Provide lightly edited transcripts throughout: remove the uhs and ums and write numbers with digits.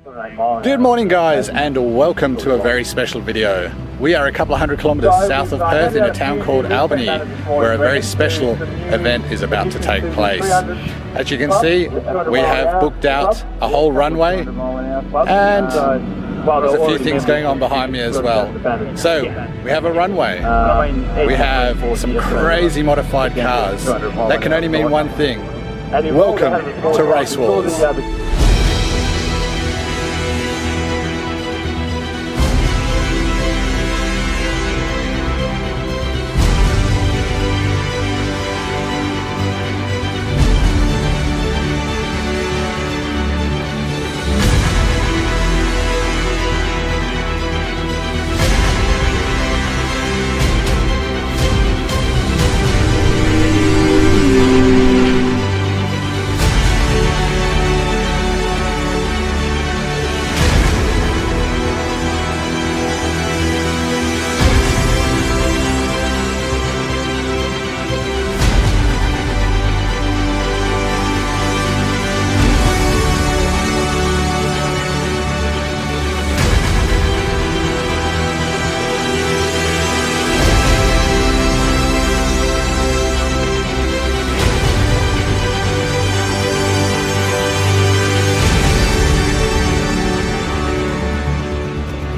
Good morning guys, and welcome to a very special video. We are a couple of 100 kilometers south of Perth in a town called Albany, where a very special event is about to take place. As you can see, we have booked out a whole runway, and there's a few things going on behind me as well. So, we have a runway, we have some crazy modified cars. That can only mean one thing. Welcome to RaceWars.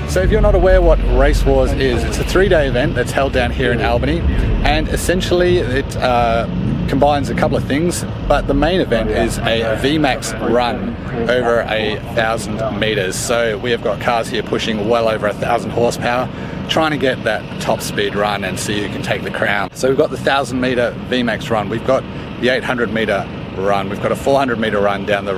So if you're not aware what RaceWars is, it's a 3-day event that's held down here in Albany, and essentially it combines a couple of things, but the main event is a VMax run over 1,000 meters. So we have got cars here pushing well over 1,000 horsepower, trying to get that top speed run and see who can take the crown. So we've got the 1,000 meter VMax run, we've got the 800 meter run, we've got a 400 meter run down the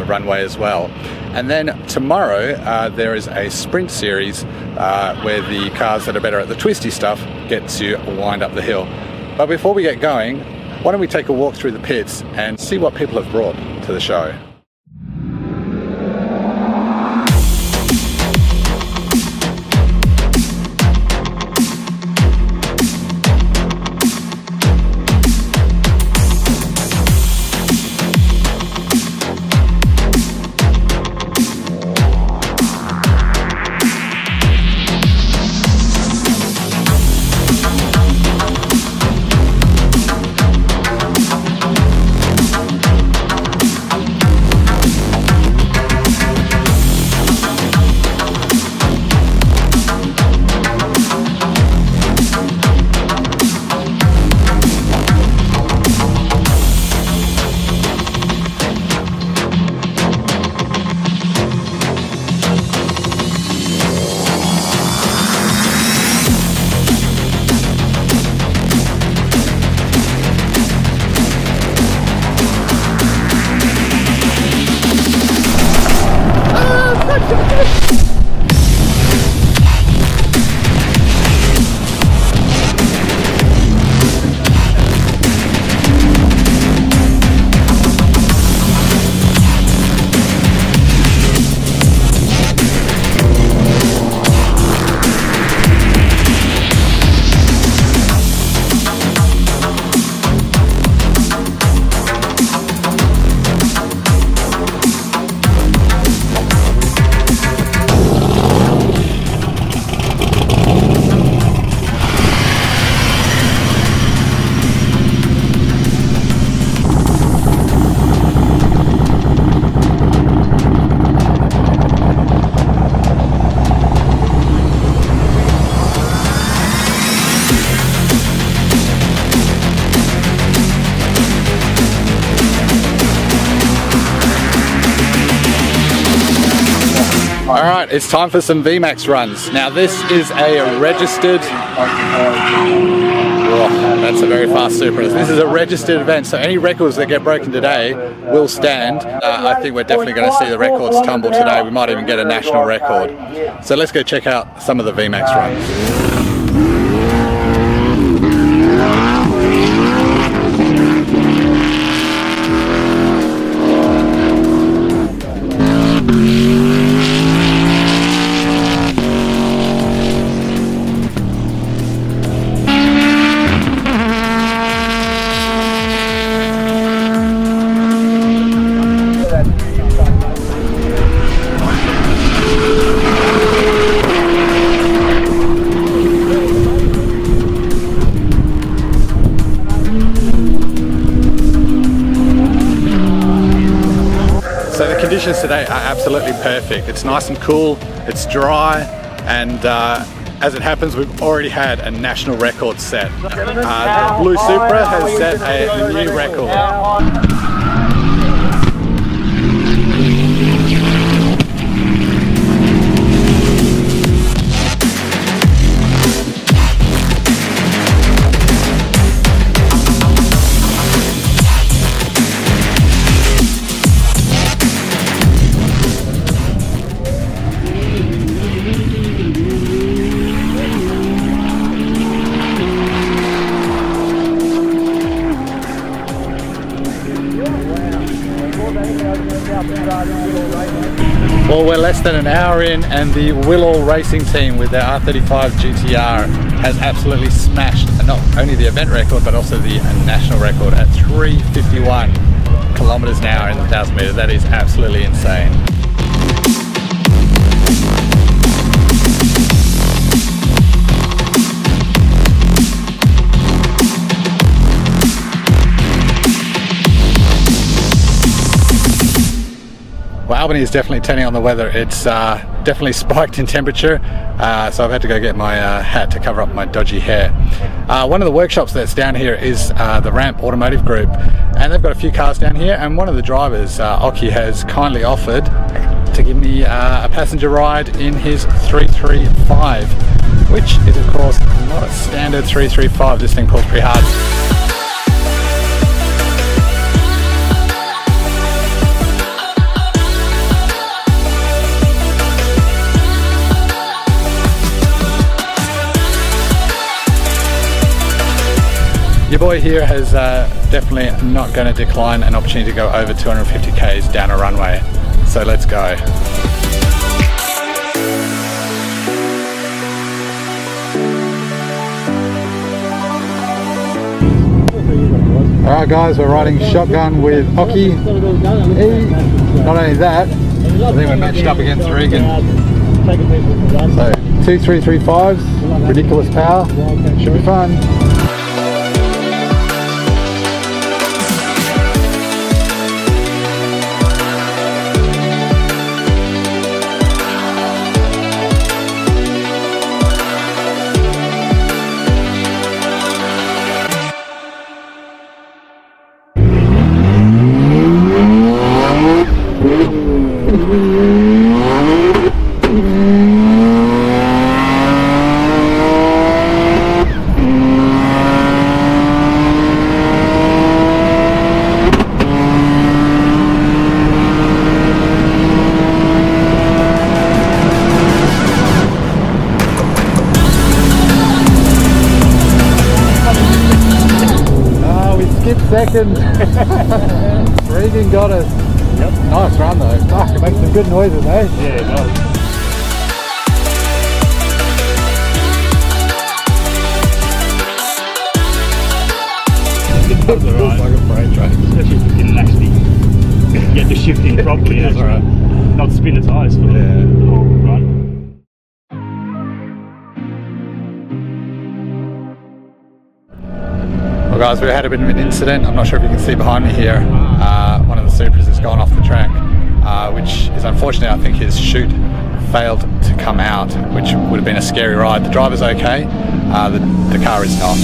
runway as well. And then tomorrow there is a sprint series where the cars that are better at the twisty stuff get to wind up the hill. But before we get going, why don't we take a walk through the pits and see what people have brought to the show. Alright, it's time for some VMax runs. Now this is a registered... Oh, that's a very fast super. This is a registered event, so any records that get broken today will stand. I think we're definitely going to see the records tumble today. We might even get a national record. So let's go check out some of the VMax runs. conditions today are absolutely perfect. It's nice and cool, it's dry, and as it happens, we've already had a national record set. The Blue Supra has set a new record. Well, we're less than an hour in, and the Will Racing team with their R35 GTR has absolutely smashed not only the event record but also the national record at 351 kilometers an hour in the 1,000 meters. That is absolutely insane. Well, Albany is definitely turning on the weather. It's definitely spiked in temperature, so I've had to go get my hat to cover up my dodgy hair. One of the workshops that's down here is the Ramp Automotive Group, and they've got a few cars down here, and one of the drivers, Oki, has kindly offered to give me a passenger ride in his 335, which is of course not a standard 335. This thing pulls pretty hard. Your boy here has definitely not going to decline an opportunity to go over 250 k's down a runway. So let's go. Alright guys, we're riding shotgun with Oki. Not only that, I think we're matched up against Regan. So 2 335s, ridiculous power, should be fun. Second. Regan got us. Yep. Nice run though. Fuck, it makes some good noises, eh? Yeah, it does. It feels like a freight train. Especially if you didn't actually get the shifting properly and right. Not spin the tyres for the whole run. Well guys, we had a bit of an incident. I'm not sure if you can see behind me here. One of the Supras has gone off the track, which is unfortunate. I think his chute failed to come out, which would have been a scary ride. The driver's okay, the car is not.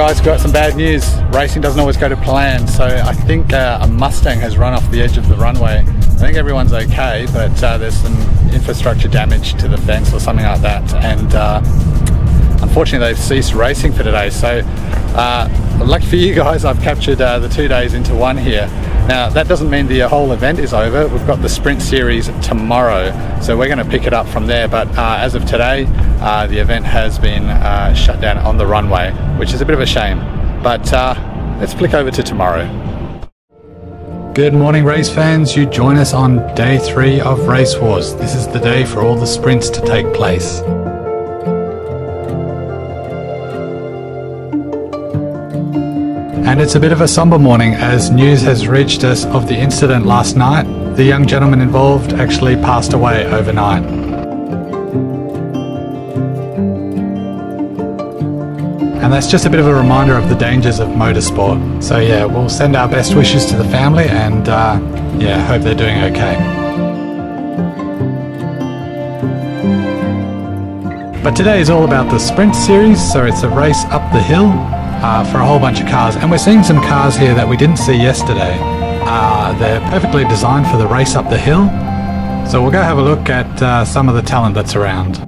guys, got some bad news. Racing doesn't always go to plan, so I think a Mustang has run off the edge of the runway. I think everyone's okay, but there's some infrastructure damage to the fence or something like that, and unfortunately they've ceased racing for today. So lucky for you guys, I've captured the 2 days into one here. Now that doesn't mean the whole event is over. We've got the sprint series tomorrow, so we're going to pick it up from there, but as of today the event has been shut down on the runway, which is a bit of a shame, but let's flick over to tomorrow. Good morning race fans, you join us on day 3 of RaceWars. This is the day for all the sprints to take place. And it's a bit of a somber morning as news has reached us of the incident last night. The young gentleman involved actually passed away overnight. And that's just a bit of a reminder of the dangers of motorsport. So yeah, we'll send our best wishes to the family and yeah, hope they're doing okay. But today is all about the sprint series, so it's a race up the hill for a whole bunch of cars, and we're seeing some cars here that we didn't see yesterday. They're perfectly designed for the race up the hill, so we'll go have a look at some of the talent that's around.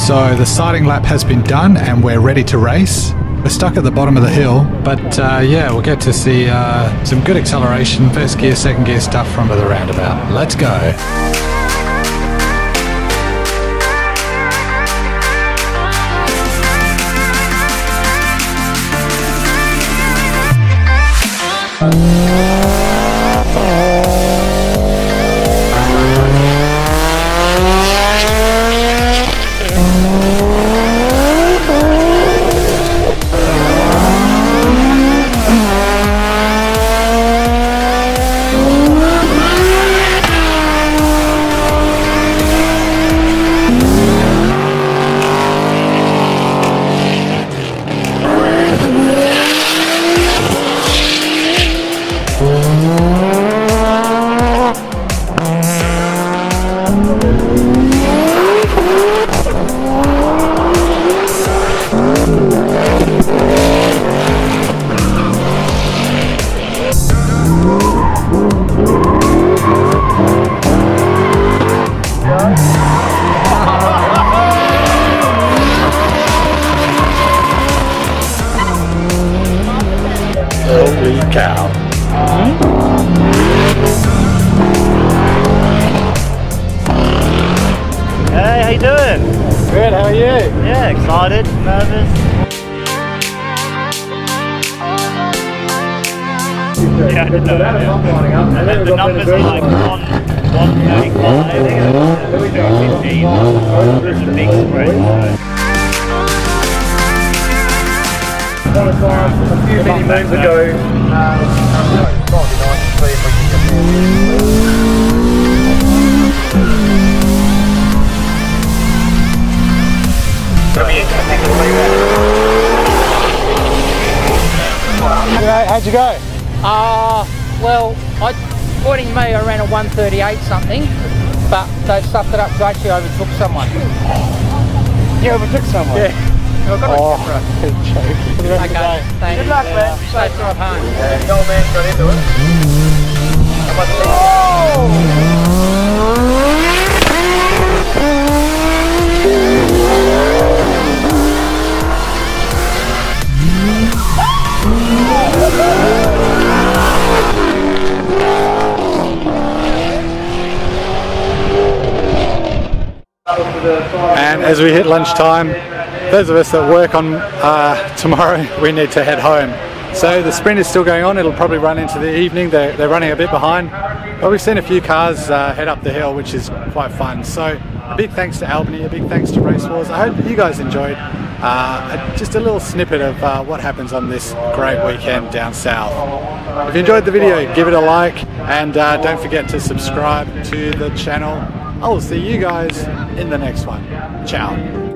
So the sighting lap has been done and we're ready to race. We're stuck at the bottom of the hill, but yeah, we'll get to see some good acceleration, first gear, second gear stuff from the roundabout. Let's go. Holy cow. Hey, how you doing? Good, how are you? Yeah, excited, nervous. Yeah, I didn't know that. And then the numbers are like 135, 215. There's a big spread. A few mini moons ago, it might be nice to see if we can get there. It'll be interesting to see that. How'd you go? Well, according to me, I ran a 138 something, but they stuffed it up, so I actually overtook someone. You overtook someone? Yeah. I've got Oh, a good joke. For the rest of the day. Thank you. Good luck, man. Safe drive home. The old man got into it. And as we hit lunchtime, those of us that work on tomorrow, we need to head home. So the sprint is still going on. It'll probably run into the evening. They're running a bit behind, but we've seen a few cars head up the hill, which is quite fun. So a big thanks to Albany, a big thanks to RaceWars. I hope you guys enjoyed just a little snippet of what happens on this great weekend down south. If you enjoyed the video, give it a like, and don't forget to subscribe to the channel. I'll see you guys in the next one. Ciao.